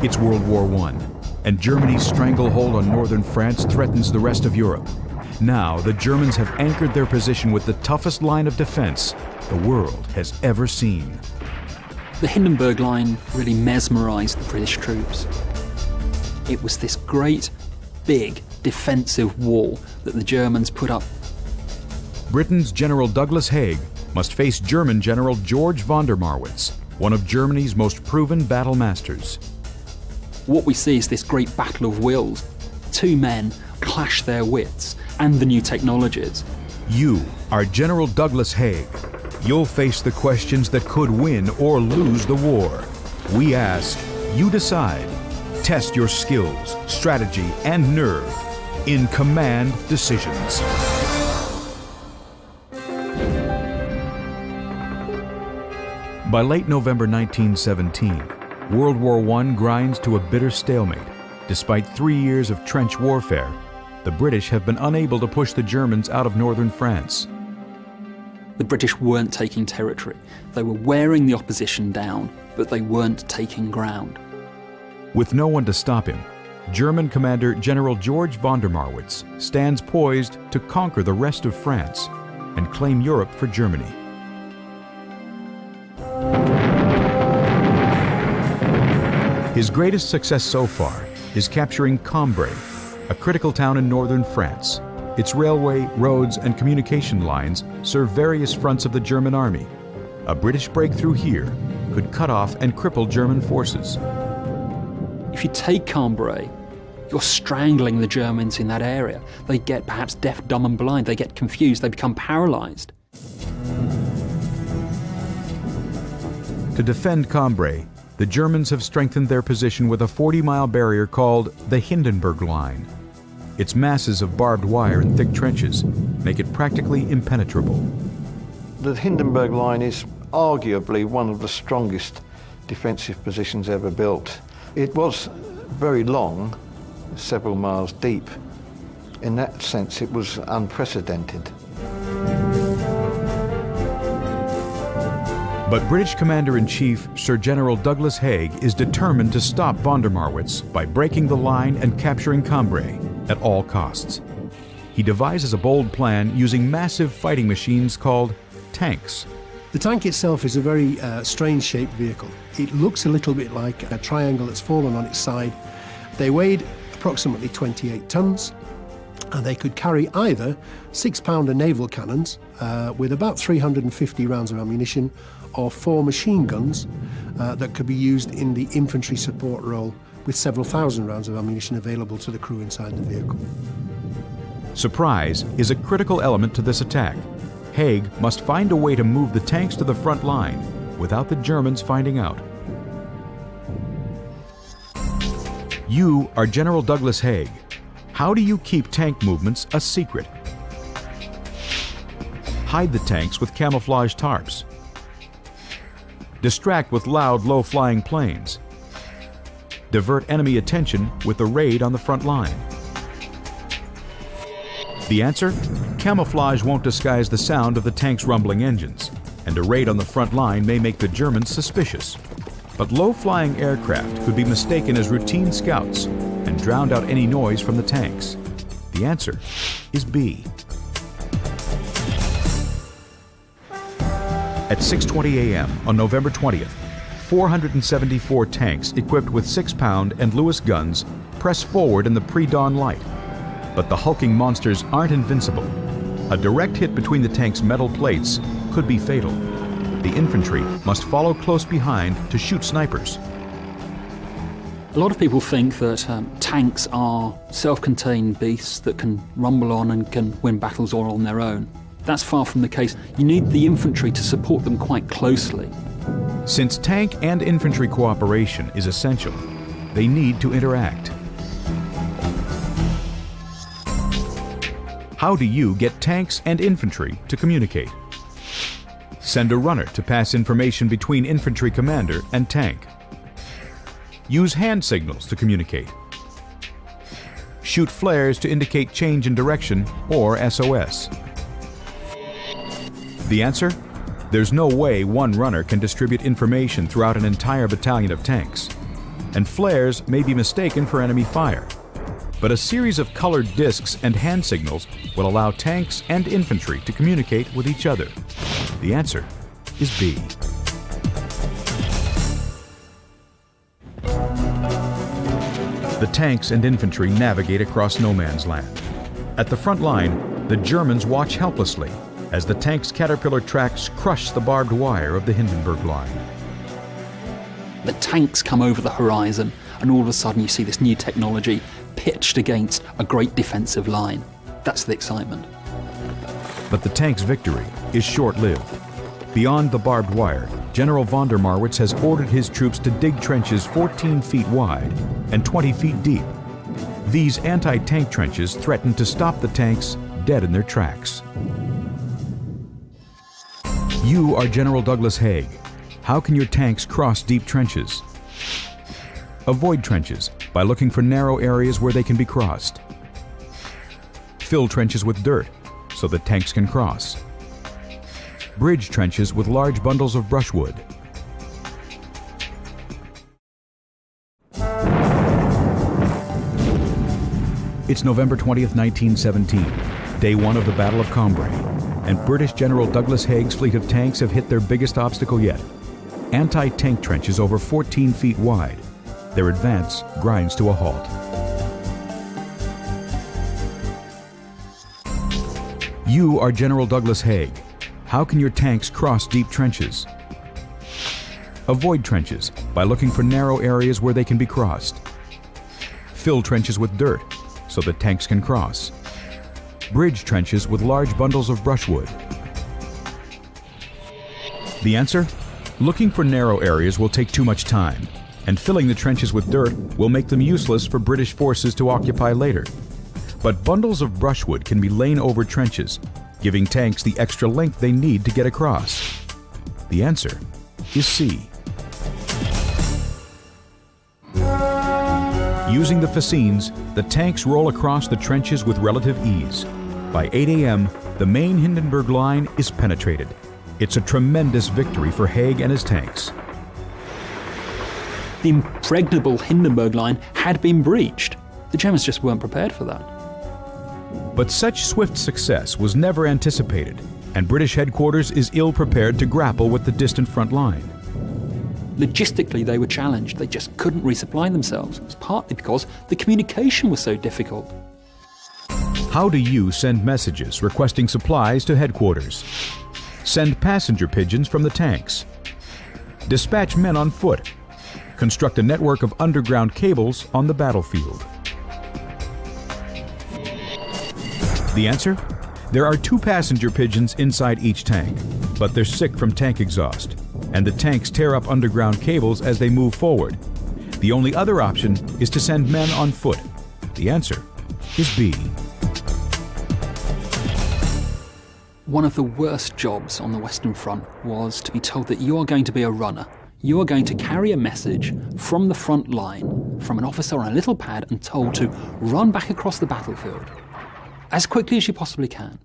It's World War I, and Germany's stranglehold on northern France threatens the rest of Europe. Now, the Germans have anchored their position with the toughest line of defense the world has ever seen. The Hindenburg Line really mesmerized the British troops. It was this great, big, defensive wall that the Germans put up. Britain's General Douglas Haig must face German General George von der Marwitz, one of Germany's most proven battle masters. What we see is this great battle of wills. Two men clash their wits and the new technologies. You are General Douglas Haig. You'll face the questions that could win or lose the war. We ask, you decide. Test your skills, strategy, and nerve in Command Decisions. By late November 1917, World War I grinds to a bitter stalemate. Despite 3 years of trench warfare, the British have been unable to push the Germans out of northern France. The British weren't taking territory. They were wearing the opposition down, but they weren't taking ground. With no one to stop him, German Commander General George von der Marwitz stands poised to conquer the rest of France and claim Europe for Germany. His greatest success so far is capturing Cambrai, a critical town in northern France. Its railway, roads, and communication lines serve various fronts of the German army. A British breakthrough here could cut off and cripple German forces. If you take Cambrai, you're strangling the Germans in that area. They get perhaps deaf, dumb, and blind. They get confused. They become paralyzed. To defend Cambrai, the Germans have strengthened their position with a 40-mile barrier called the Hindenburg Line. Its masses of barbed wire and thick trenches make it practically impenetrable. The Hindenburg Line is arguably one of the strongest defensive positions ever built. It was very long, several miles deep. In that sense, it was unprecedented. But British Commander-in-Chief Sir General Douglas Haig is determined to stop von der Marwitz by breaking the line and capturing Cambrai at all costs. He devises a bold plan using massive fighting machines called tanks. The tank itself is a very strange-shaped vehicle. It looks a little bit like a triangle that's fallen on its side. They weighed approximately 28 tons, and they could carry either 6-pounder naval cannons with about 350 rounds of ammunition, or 4 machine guns that could be used in the infantry support role with several thousand rounds of ammunition available to the crew inside the vehicle. Surprise is a critical element to this attack. Haig must find a way to move the tanks to the front line without the Germans finding out. You are General Douglas Haig. How do you keep tank movements a secret? Hide the tanks with camouflage tarps. Distract with loud, low-flying planes. Divert enemy attention with a raid on the front line. The answer? Camouflage won't disguise the sound of the tank's rumbling engines, and a raid on the front line may make the Germans suspicious. But low-flying aircraft could be mistaken as routine scouts and drowned out any noise from the tanks. The answer is B. At 6:20 a.m. on November 20th, 474 tanks equipped with 6-pound and Lewis guns press forward in the pre-dawn light. But the hulking monsters aren't invincible. A direct hit between the tank's metal plates could be fatal. The infantry must follow close behind to shoot snipers. A lot of people think that tanks are self-contained beasts that can rumble on and can win battles all on their own. That's far from the case. You need the infantry to support them quite closely. Since tank and infantry cooperation is essential, they need to interact. How do you get tanks and infantry to communicate? Send a runner to pass information between infantry commander and tank. Use hand signals to communicate. Shoot flares to indicate change in direction or SOS. The answer? There's no way one runner can distribute information throughout an entire battalion of tanks. and flares may be mistaken for enemy fire. But a series of colored discs and hand signals will allow tanks and infantry to communicate with each other. The answer is B. The tanks and infantry navigate across no man's land. At the front line, the Germans watch helplessly as the tanks' caterpillar tracks crush the barbed wire of the Hindenburg Line. The tanks come over the horizon, and all of a sudden you see this new technology pitched against a great defensive line. That's the excitement. But the tank's victory is short-lived. Beyond the barbed wire, General von der Marwitz has ordered his troops to dig trenches 14 feet wide and 20 feet deep. These anti-tank trenches threaten to stop the tanks dead in their tracks. You are General Douglas Haig. How can your tanks cross deep trenches? Avoid trenches by looking for narrow areas where they can be crossed. Fill trenches with dirt so that tanks can cross. Bridge trenches with large bundles of brushwood. It's November 20th, 1917, day one of the Battle of Cambrai, and British General Douglas Haig's fleet of tanks have hit their biggest obstacle yet. Anti-tank trenches over 14 feet wide. Their advance grinds to a halt. You are General Douglas Haig. How can your tanks cross deep trenches? Avoid trenches by looking for narrow areas where they can be crossed. Fill trenches with dirt so that tanks can cross. Bridge trenches with large bundles of brushwood. The answer? Looking for narrow areas will take too much time, and filling the trenches with dirt will make them useless for British forces to occupy later. But bundles of brushwood can be lain over trenches, giving tanks the extra length they need to get across. The answer is C. Using the fascines, the tanks roll across the trenches with relative ease. By 8 a.m., the main Hindenburg Line is penetrated. It's a tremendous victory for Haig and his tanks. The impregnable Hindenburg Line had been breached. The Germans just weren't prepared for that. But such swift success was never anticipated, and British headquarters is ill-prepared to grapple with the distant front line. Logistically, they were challenged. They just couldn't resupply themselves. It was partly because the communication was so difficult. How do you send messages requesting supplies to headquarters? Send passenger pigeons from the tanks. Dispatch men on foot. Construct a network of underground cables on the battlefield. The answer? There are 2 passenger pigeons inside each tank, but they're sick from tank exhaust, and the tanks tear up underground cables as they move forward. The only other option is to send men on foot. The answer is B. One of the worst jobs on the Western Front was to be told that you are going to be a runner. You are going to carry a message from the front line, from an officer on a little pad, and told to run back across the battlefield as quickly as you possibly can.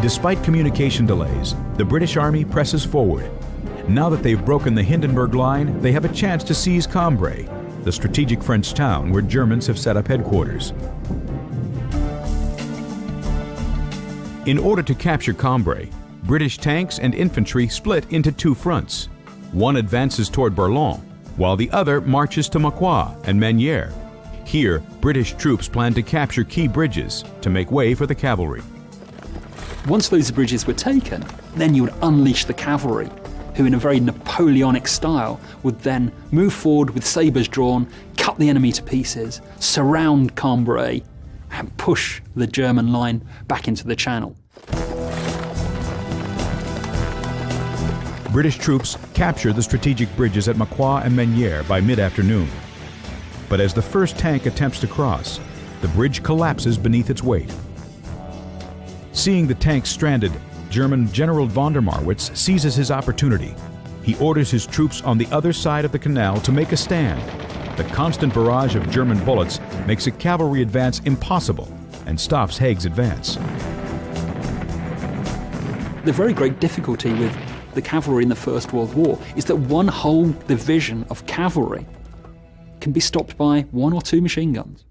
Despite communication delays, the British Army presses forward. Now that they've broken the Hindenburg Line, they have a chance to seize Cambrai, the strategic French town where Germans have set up headquarters. In order to capture Cambrai, British tanks and infantry split into 2 fronts. One advances toward Berlin, while the other marches to Mauquois and Meunier. Here, British troops plan to capture key bridges to make way for the cavalry. Once those bridges were taken, then you would unleash the cavalry, who in a very Napoleonic style would then move forward with sabres drawn, cut the enemy to pieces, surround Cambrai, and push the German line back into the channel. British troops capture the strategic bridges at Mauquois and Meunier by mid-afternoon. But as the first tank attempts to cross, the bridge collapses beneath its weight. Seeing the tanks stranded, German General von der Marwitz seizes his opportunity. He orders his troops on the other side of the canal to make a stand. The constant barrage of German bullets makes a cavalry advance impossible and stops Haig's advance. The very great difficulty with the cavalry in the First World War is that one whole division of cavalry can be stopped by 1 or 2 machine guns.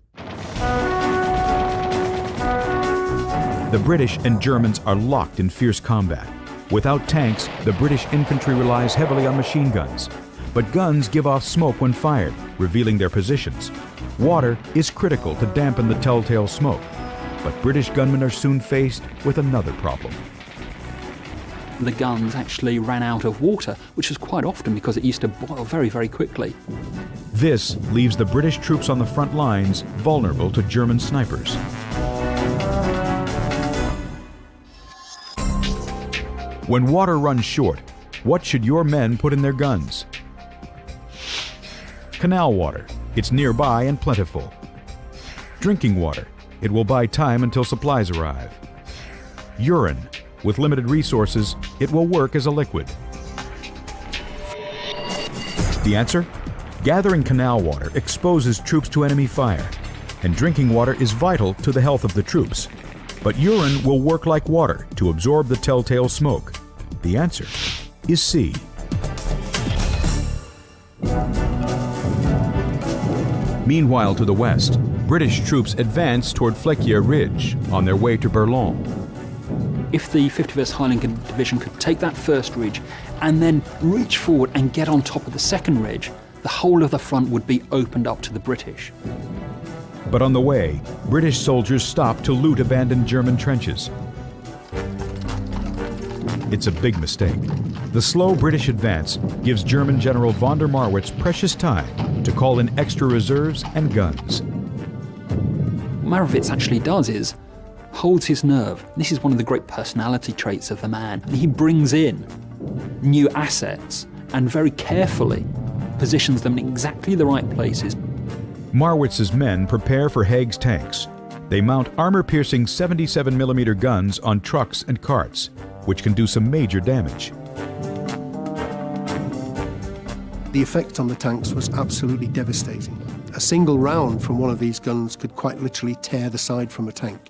The British and Germans are locked in fierce combat. Without tanks, the British infantry relies heavily on machine guns. But guns give off smoke when fired, revealing their positions. Water is critical to dampen the telltale smoke. But British gunmen are soon faced with another problem. The guns actually ran out of water, which was quite often because it used to boil very, very quickly. This leaves the British troops on the front lines vulnerable to German snipers. When water runs short, what should your men put in their guns? Canal water. It's nearby and plentiful. Drinking water. It will buy time until supplies arrive. Urine. With limited resources, it will work as a liquid. The answer? Gathering canal water exposes troops to enemy fire, and drinking water is vital to the health of the troops. But urine will work like water to absorb the telltale smoke. The answer is C. Meanwhile, to the west, British troops advance toward Flequier Ridge on their way to Berlin. If the 51st Highland Division could take that first ridge and then reach forward and get on top of the second ridge, the whole of the front would be opened up to the British. But on the way, British soldiers stop to loot abandoned German trenches. It's a big mistake. The slow British advance gives German General von der Marwitz precious time to call in extra reserves and guns. What Marwitz actually does is holds his nerve. This is one of the great personality traits of the man. He brings in new assets and very carefully positions them in exactly the right places. Marwitz's men prepare for Haig's tanks. They mount armor-piercing 77mm guns on trucks and carts, which can do some major damage. The effect on the tanks was absolutely devastating. A single round from one of these guns could quite literally tear the side from a tank.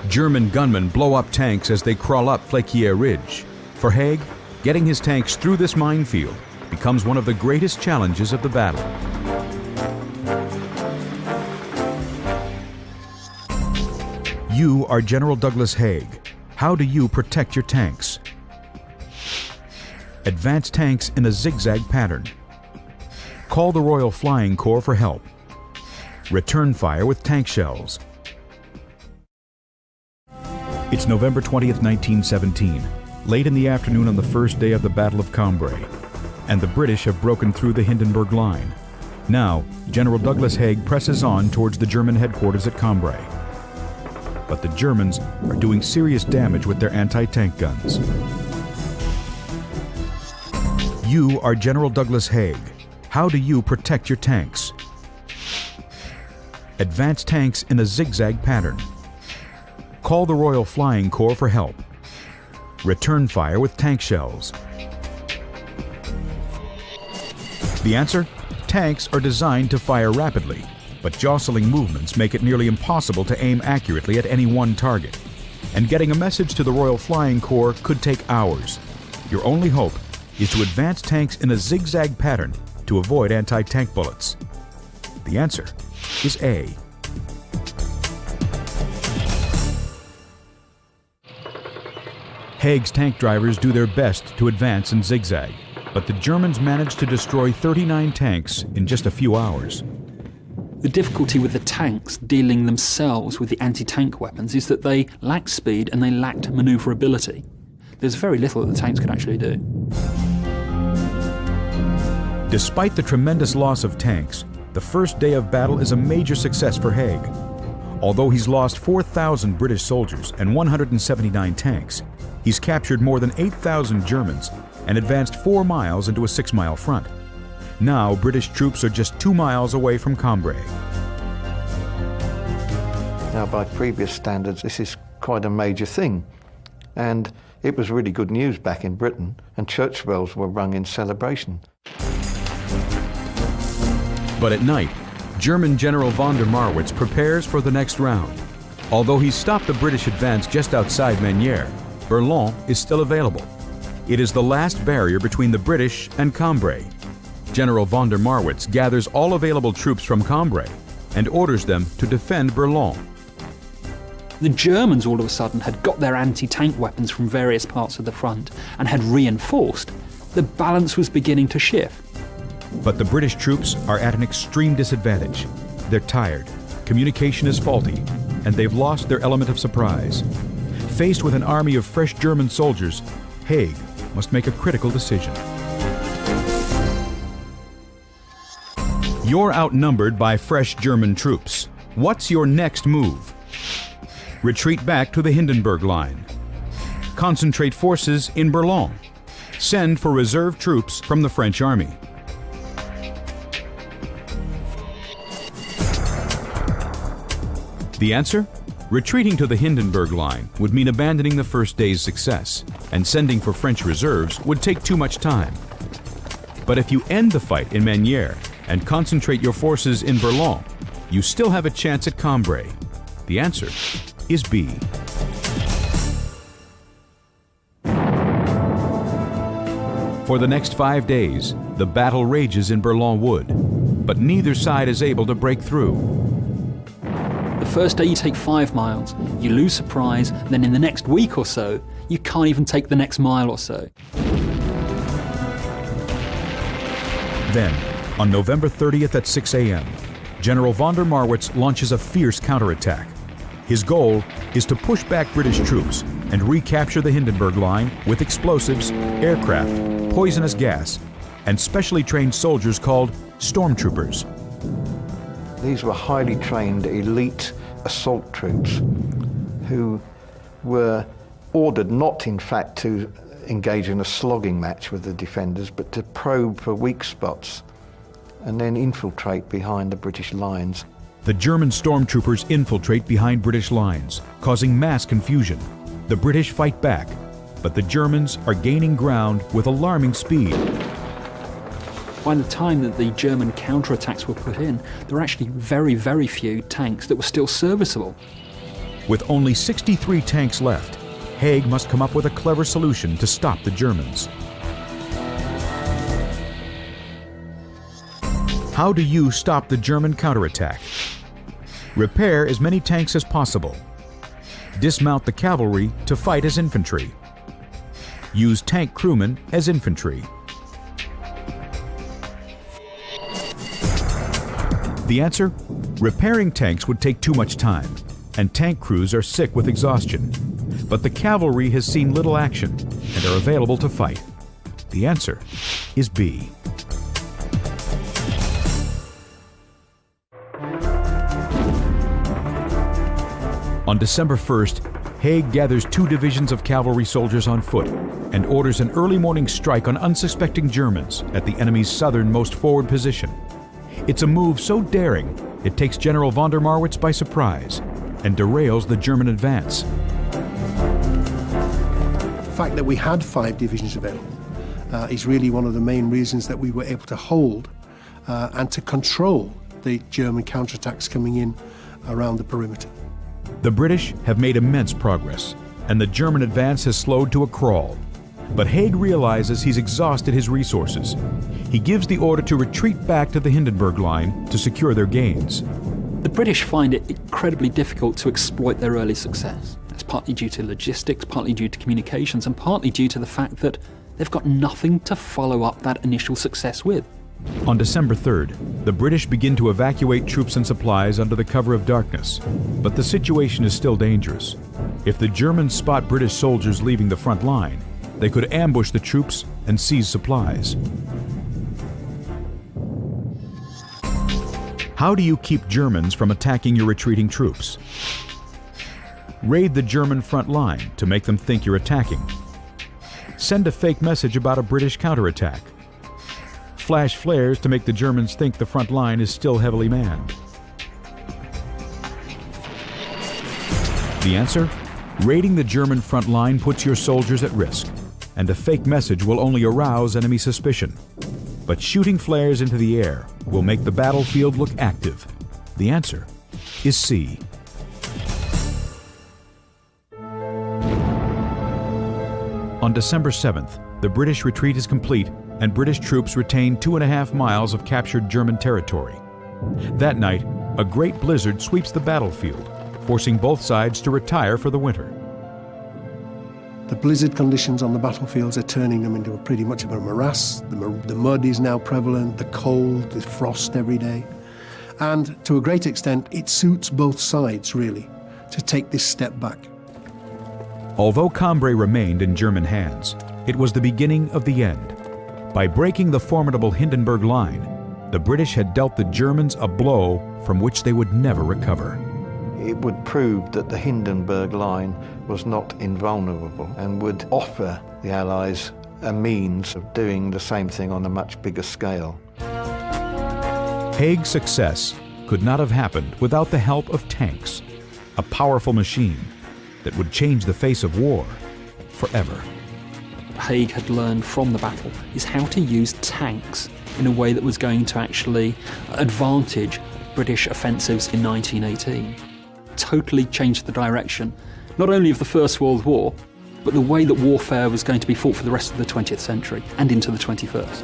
German gunmen blow up tanks as they crawl up Flequier Ridge. For Haig, getting his tanks through this minefield becomes one of the greatest challenges of the battle. You are General Douglas Haig. How do you protect your tanks? Advance tanks in a zigzag pattern. Call the Royal Flying Corps for help. Return fire with tank shells. It's November 20th, 1917, late in the afternoon on the first day of the Battle of Cambrai, and the British have broken through the Hindenburg Line. Now, General Douglas Haig presses on towards the German headquarters at Cambrai. But the Germans are doing serious damage with their anti-tank guns. You are General Douglas Haig. How do you protect your tanks? Advance tanks in a zigzag pattern. Call the Royal Flying Corps for help. Return fire with tank shells. The answer? Tanks are designed to fire rapidly, but jostling movements make it nearly impossible to aim accurately at any one target. And getting a message to the Royal Flying Corps could take hours. Your only hope is to advance tanks in a zigzag pattern to avoid anti-tank bullets. The answer is A. Haig's tank drivers do their best to advance in zigzag, but the Germans managed to destroy 39 tanks in just a few hours. The difficulty with the tanks dealing themselves with the anti-tank weapons is that they lacked speed and they lacked manoeuvrability. There's very little that the tanks could actually do. Despite the tremendous loss of tanks, the first day of battle is a major success for Haig. Although he's lost 4,000 British soldiers and 179 tanks, he's captured more than 8,000 Germans and advanced 4 miles into a 6-mile front. Now, British troops are just 2 miles away from Cambrai. Now, by previous standards, this is quite a major thing. And it was really good news back in Britain, and church bells were rung in celebration. But at night, German General von der Marwitz prepares for the next round. Although he stopped the British advance just outside Meunier, Berlin is still available. It is the last barrier between the British and Cambrai. General von der Marwitz gathers all available troops from Cambrai and orders them to defend Boulogne. The Germans all of a sudden had got their anti-tank weapons from various parts of the front and had reinforced. The balance was beginning to shift. But the British troops are at an extreme disadvantage. They're tired, communication is faulty, and they've lost their element of surprise. Faced with an army of fresh German soldiers, Haig must make a critical decision. You're outnumbered by fresh German troops. What's your next move? Retreat back to the Hindenburg Line. Concentrate forces in Boulogne. Send for reserve troops from the French army. The answer? Retreating to the Hindenburg Line would mean abandoning the first day's success, and sending for French reserves would take too much time. But if you end the fight in Manières and concentrate your forces in Boulogne, you still have a chance at Cambrai. The answer is B. For the next 5 days, the battle rages in Boulogne Wood, but neither side is able to break through. The first day you take 5 miles, you lose surprise, then in the next week or so, you can't even take the next mile or so. Then, on November 30th at 6 a.m., General von der Marwitz launches a fierce counterattack. His goal is to push back British troops and recapture the Hindenburg Line with explosives, aircraft, poisonous gas, and specially trained soldiers called stormtroopers. These were highly trained elite assault troops who were ordered not, in fact, to engage in a slogging match with the defenders, but to probe for weak spots and then infiltrate behind the British lines. The German stormtroopers infiltrate behind British lines, causing mass confusion. The British fight back, but the Germans are gaining ground with alarming speed. By the time that the German counterattacks were put in, there were actually very, very few tanks that were still serviceable. With only 63 tanks left, Haig must come up with a clever solution to stop the Germans. How do you stop the German counterattack? Repair as many tanks as possible. Dismount the cavalry to fight as infantry. Use tank crewmen as infantry. The answer? Repairing tanks would take too much time, and tank crews are sick with exhaustion. But the cavalry has seen little action and are available to fight. The answer is B. On December 1st, Haig gathers 2 divisions of cavalry soldiers on foot and orders an early morning strike on unsuspecting Germans at the enemy's southernmost forward position. It's a move so daring, it takes General von der Marwitz by surprise and derails the German advance. The fact that we had 5 divisions available is really one of the main reasons that we were able to hold and to control the German counterattacks coming in around the perimeter. The British have made immense progress, and the German advance has slowed to a crawl. But Haig realizes he's exhausted his resources. He gives the order to retreat back to the Hindenburg Line to secure their gains. The British find it incredibly difficult to exploit their early success. That's partly due to logistics, partly due to communications, and partly due to the fact that they've got nothing to follow up that initial success with. On December 3rd, the British begin to evacuate troops and supplies under the cover of darkness, but the situation is still dangerous. If the Germans spot British soldiers leaving the front line, they could ambush the troops and seize supplies. How do you keep Germans from attacking your retreating troops? Raid the German front line to make them think you're attacking. Send a fake message about a British counterattack. Flash flares to make the Germans think the front line is still heavily manned. The answer? Raiding the German front line puts your soldiers at risk, and a fake message will only arouse enemy suspicion. But shooting flares into the air will make the battlefield look active. The answer is C. On December 7th, The British retreat is complete, and British troops retain 2.5 miles of captured German territory. That night, a great blizzard sweeps the battlefield, forcing both sides to retire for the winter. The blizzard conditions on the battlefields are turning them into pretty much of a morass. The mud is now prevalent, the cold, the frost every day. And to a great extent, it suits both sides, really, to take this step back. Although Cambrai remained in German hands, it was the beginning of the end. By breaking the formidable Hindenburg Line, the British had dealt the Germans a blow from which they would never recover. It would prove that the Hindenburg Line was not invulnerable and would offer the Allies a means of doing the same thing on a much bigger scale. Haig's success could not have happened without the help of tanks, a powerful machine that would change the face of war forever. Haig had learned from the battle is how to use tanks in a way that was going to actually advantage British offensives in 1918. Totally changed the direction, not only of the First World War, but the way that warfare was going to be fought for the rest of the 20th century and into the 21st.